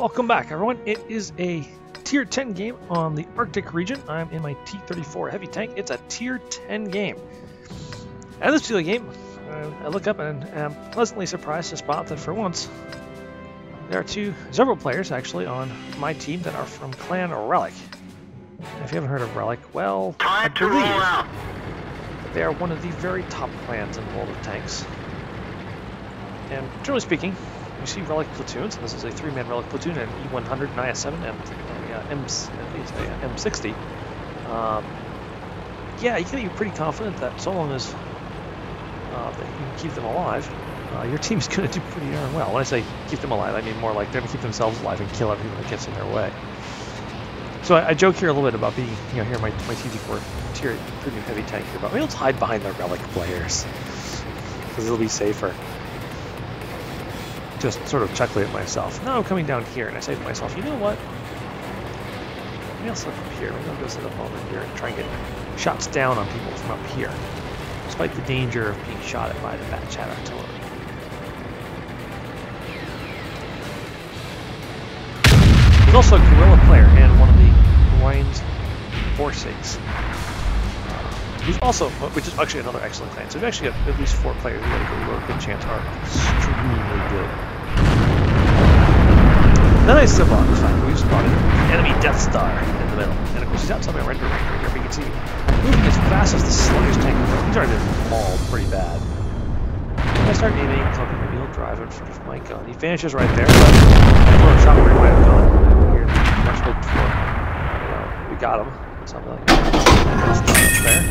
Welcome back, everyone. It is a Tier 10 game on the Arctic region. I'm in my T34 heavy tank. It's a Tier 10 game. And this particular game, I look up and am pleasantly surprised to spot that for once, there are several players actually on my team that are from Clan RELIC. If you haven't heard of RELIC, well, I believe that they are one of the very top clans in the world of tanks. And generally speaking, you see Relic platoons. This is a 3-man Relic platoon, an E100, an IS-7, and M60. Yeah, you can be pretty confident that so long as that you can keep them alive, your team's going to do pretty darn well. When I say keep them alive, I mean more like they're going to keep themselves alive and kill everything that gets in their way. So I joke here a little bit about being, here my T34 Tier premium heavy tank here, but maybe let's hide behind the Relic players because it'll be safer. Just sort of chuckling at myself. Now I'm coming down here, and I say to myself, you know what? Maybe I'll slip up here. Maybe I'll go sit up over here and try and get shots down on people from up here, despite the danger of being shot at by the Batchat artillery. There's also a guerrilla player and one of the Hawaiian's Forsakes. We've also, which is actually another excellent clan. So we've actually got at least 4 players who got a good chance are extremely good. Then I step on the fact that we've spotted enemy Death Star in the middle. And of course he's outside my render range right here, but you can see moving as fast as the sluggish tank. He's already been mauled pretty bad. When I start aiming, talking, maybe he'll drive in front of my gun. He vanishes right there, but I throw a shot where he might have gone. Here, much hoped for. We got him. Something like that. There.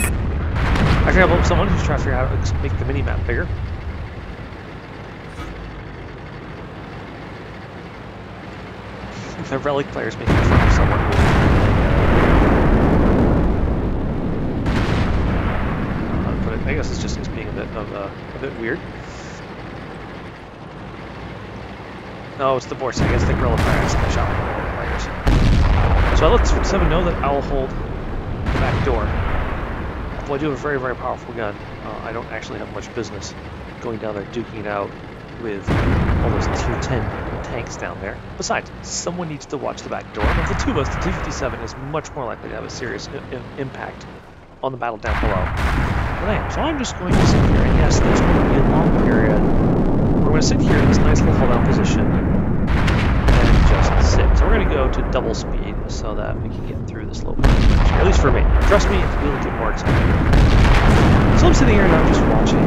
I can help someone who's trying to figure out how to make the mini-map bigger. The Relic players making fun of someone who... how to put it? I guess it's just being a bit weird. No, it's the Borsig. I guess the Guerrilla players and the shot players. So I let 7 know that I'll hold the back door. Although I do have a very, very powerful gun, I don't actually have much business going down there duking it out with all those Tier 10 tanks down there. Besides, someone needs to watch the back door. And of the two of us, the T-57 is much more likely to have a serious impact on the battle down below than I am. So I'm just going to sit here, and yes, there's going to be a long period. We're going to sit here in this nice little hold-down position and just sit. So we're going to go to double speed so that we can get through this little bit. At least for me. Trust me, it's a little bit more exciting. So I'm sitting here and I'm just watching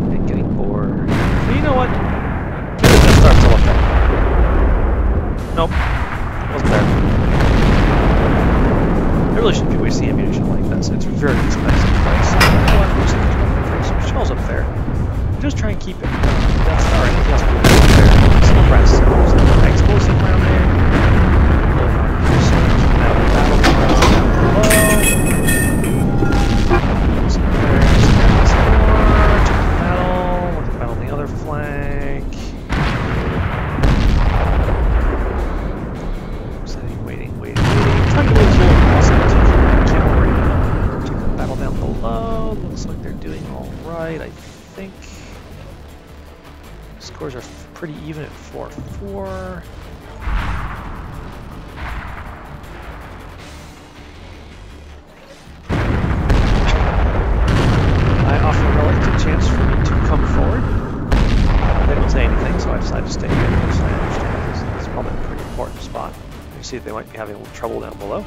and getting bored. But you know what? Maybe the Death Star's still up there. Nope. Wasn't there. I really shouldn't be wasting ammunition like this. It's very expensive price. You know what? Looks like there's some shells up there. Just try and keep it. Death Star and anything else up there. Still press. There's an explosive around there. Scores are pretty even at 4-4. I offer Relic a chance for me to come forward. They don't say anything, so I decided to stay here because I understand this is probably a pretty important spot. You see they might be having a little trouble down below.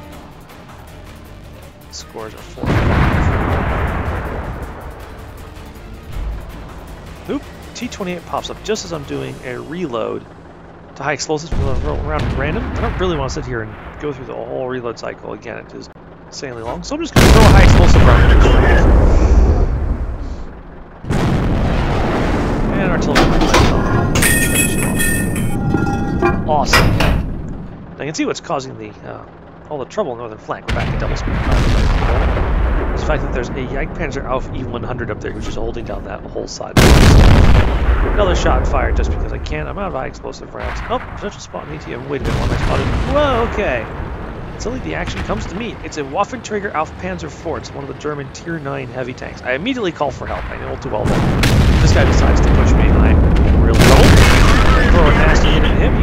Scores are 4-5. Oop. T28 pops up just as I'm doing a reload to high explosives around at random. I don't really want to sit here and go through the whole reload cycle again. It is insanely long. So I'm just going to throw a high explosive round. And artillery. Awesome. Now you can see what's causing all the trouble in the northern flank. We're back at double speed. It's the fact that there's a Jagdpanzer Auf E100 up there who's just holding down that whole side. Another shot fired just because I can. I'm out of high explosive rounds. Oh, such a spot in ATM. Wait a minute, what am I spotted? Whoa, okay. Suddenly the action comes to me. It's a Waffenträger Auf Panzer IV. It's one of the German Tier 9 heavy tanks. I immediately call for help. I know too well that this guy decides to push me and I'm in real trouble. I throw a nasty hit at him.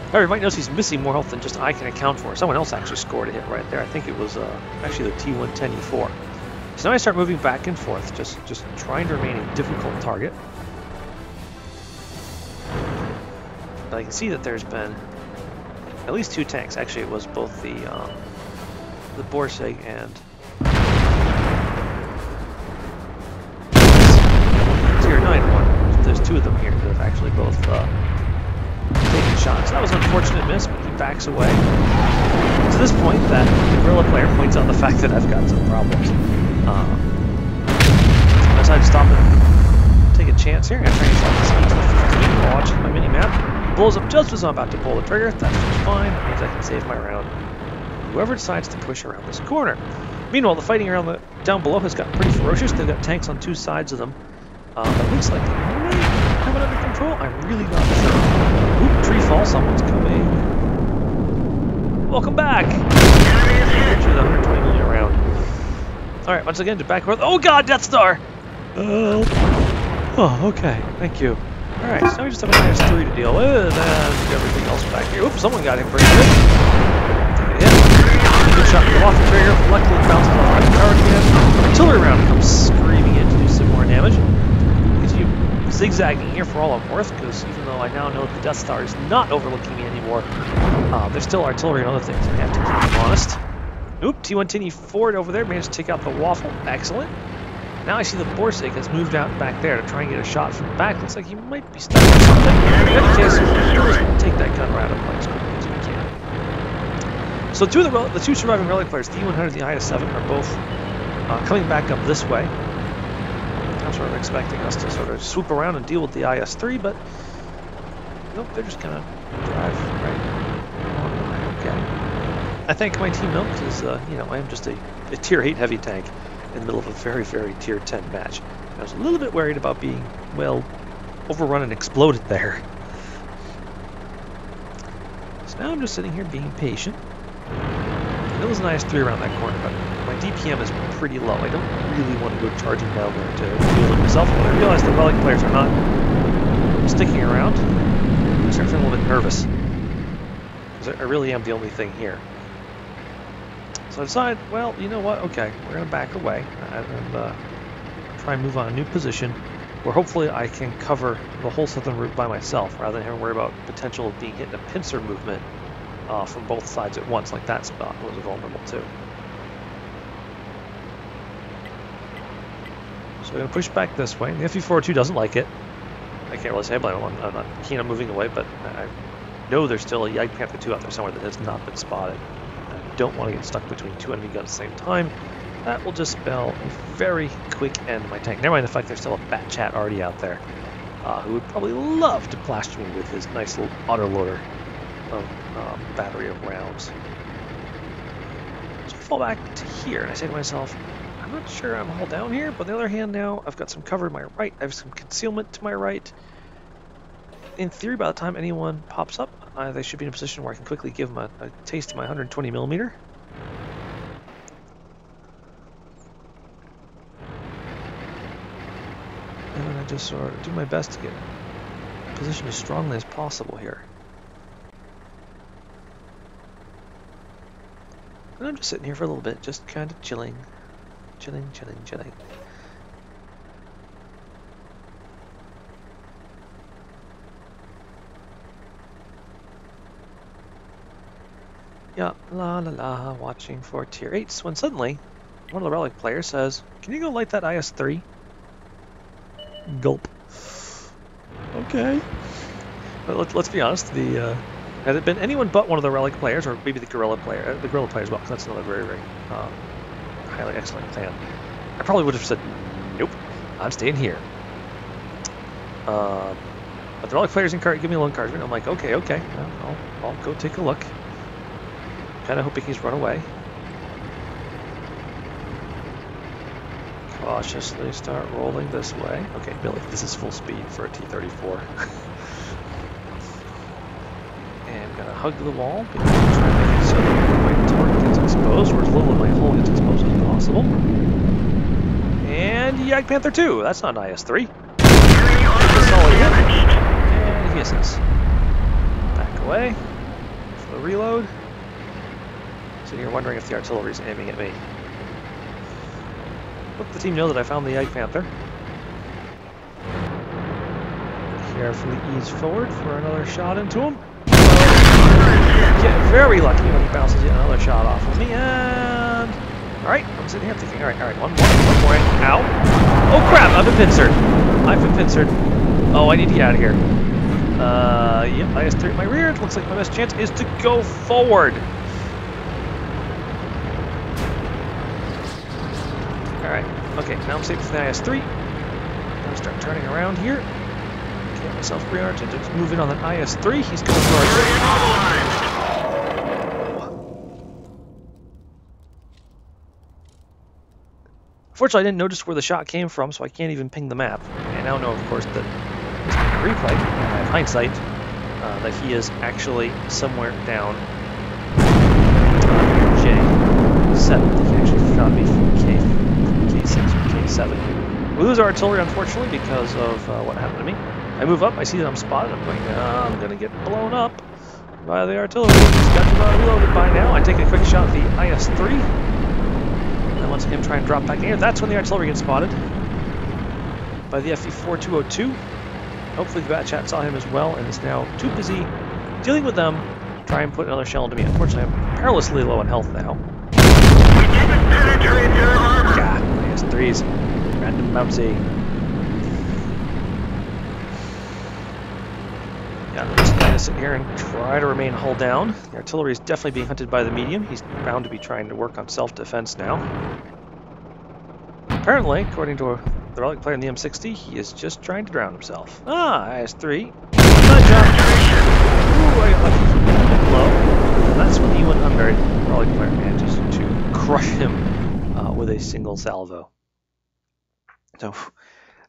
However, you might notice he's missing more health than just I can account for. Someone else actually scored a hit right there. I think it was actually the T110E4. So now I start moving back and forth, just trying to remain a difficult target. But I can see that there's been at least 2 tanks. Actually, it was both the Borsig and Tier 9 one. There's 2 of them here that have actually both taken shots. That was an unfortunate miss, but he backs away. To this point, that the guerrilla player points out the fact that I've got some problems. I decided to stop and take a chance here. I'm going to try and stop this speed to 15 while watching my mini-map. Blows up just as I'm about to pull the trigger. That's just fine. That means I can save my round. Whoever decides to push around this corner. Meanwhile, the fighting around down below has gotten pretty ferocious. They've got tanks on 2 sides of them. It looks like they may have it under control. I'm really not sure. Oop, tree fall. Someone's coming. Welcome back. Here's the 120 million round. All right, once again to back north. Oh God, Death Star. Oh, okay. Thank you. All right, so now we just have a minus 3 to deal with, and everything else back here. Oops, someone got him pretty good. Take a hit. Good shot to off the trigger. Luckily, it bounces off the power can. Artillery round comes screaming in to do some more damage. Continue zigzagging here for all I'm worth, because even though I now know the Death Star is not overlooking me anymore, there's still artillery and other things I have to keep them honest. Oop, T110E4 over there managed to take out the waffle. Excellent. Now I see the Borsig has moved out back there to try and get a shot from the back. Looks like he might be stuck or something. In any case, we'll take that gun right up as quickly as we can. So the 2 surviving relic players, the E100 and the IS-7, are both coming back up this way. I'm sort of expecting us to sort of swoop around and deal with the IS-3, but nope, they're just gonna drive right on. Okay. I thank my team though, because you know, I am just a tier 8 heavy tank in the middle of a very, very tier 10 match. I was a little bit worried about being, well, overrun and exploded there. So now I'm just sitting here being patient. I know there's an IS-3 around that corner, but my DPM is pretty low. I don't really want to go charging down there to deal with myself. When I realize the relic players are not sticking around, I start feeling a little bit nervous. Because I really am the only thing here. So I decide, well, you know what, okay, we're going to back away and try and move on a new position where hopefully I can cover the whole southern route by myself rather than having to worry about potential of being hit in a pincer movement from both sides at once, like that spot was vulnerable too. So we're going to push back this way. The FE-402 doesn't like it. I can't really say I blame him. I'm not keen on moving away, but I know there's still a Jagdpanther 2 out there somewhere that has not been spotted. Don't want to get stuck between 2 enemy guns at the same time. That will just spell a very quick end to my tank. Never mind the fact there's still a Bat Chat already out there who would probably love to plaster me with his nice little autoloader of battery of rounds. So I fall back to here and I say to myself, I'm not sure I'm all down here, but on the other hand now I've got some cover to my right, I have some concealment to my right. In theory, by the time anyone pops up, they should be in a position where I can quickly give them a taste of my 120mm. And then I just sort of do my best to get positioned as strongly as possible here. And I'm just sitting here for a little bit, just kind of chilling. Chilling. Yeah, la, watching for tier 8s, when suddenly, one of the relic players says, can you go light that IS-3? Gulp. Okay. But let's be honest, had it been anyone but one of the relic players, or maybe the guerrilla player as well, because that's another very, very highly excellent plan, I probably would have said, nope, I'm staying here. But the relic players give me a little encouragement. I'm like, okay, well, I'll go take a look. Kind of hoping he's run away. Cautiously start rolling this way. Okay, Billy, this is full speed for a T34. And gonna hug the wall because I'm trying to make it so that my target gets exposed, or as little of my hull gets exposed as possible. And Jagdpanther 2, that's not an IS-3. Solid hit. And he misses. Back away. a reload. So you're wondering if the artillery's aiming at me. Let the team know that I found the Ike Panther. Carefully ease forward for another shot into him. Get very lucky when he bounces yet another shot off of me, and... Alright, I'm sitting here thinking, alright, one more in. Ow. Oh crap, I've been pincered. Oh, I need to get out of here. Yep, IS-3 at my rear. It looks like my best chance is to go forward. Alright, okay, now I'm safe with the IS-3. I'm gonna start turning around here. Get myself reoriented. Just move in on that IS-3. He's going for our... Fortunately, I didn't notice where the shot came from, so I can't even ping the map. I now know, of course, that replay, I have hindsight, that he is actually somewhere down J7. He actually shot me from K6 or K7. We lose our artillery, unfortunately, because of what happened to me. I move up, I see that I'm spotted, I'm going, I'm going to get blown up by the artillery. He's got to reloaded by now. I take a quick shot at the IS-3. And once again, try and drop back in here. That's when the artillery gets spotted by the FE-4202. Hopefully the Batchat saw him as well and is now too busy dealing with them to try and put another shell into me. Unfortunately, I'm perilously low in health now. God, IS-3s. Random bouncy. Yeah, I'm just going to sit here and try to remain hull down. The artillery is definitely being hunted by the medium. He's bound to be trying to work on self-defense now. Apparently, according to the relic player in the M60, he is just trying to drown himself. Ah, IS-3. Good job. Ooh, I got lucky. Low. And that's when the UN unmarried relic player manages to crush him with a single salvo. So,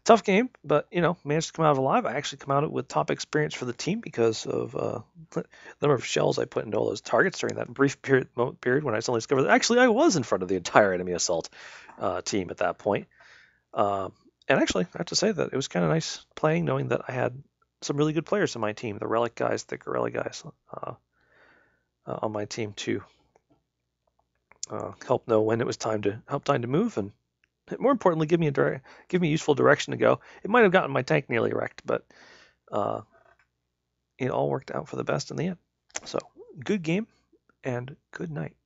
tough game, but, you know, managed to come out alive. I actually come out with top experience for the team because of the number of shells I put into all those targets during that brief period when I suddenly discovered that actually I was in front of the entire enemy assault team at that point. And actually, I have to say that it was kind of nice playing, knowing that I had some really good players on my team, the Relic guys, the Guerrilla guys on my team to help know when it was time to move, and more importantly, give me useful direction to go. It might have gotten my tank nearly wrecked, but it all worked out for the best in the end. So, good game, and good night.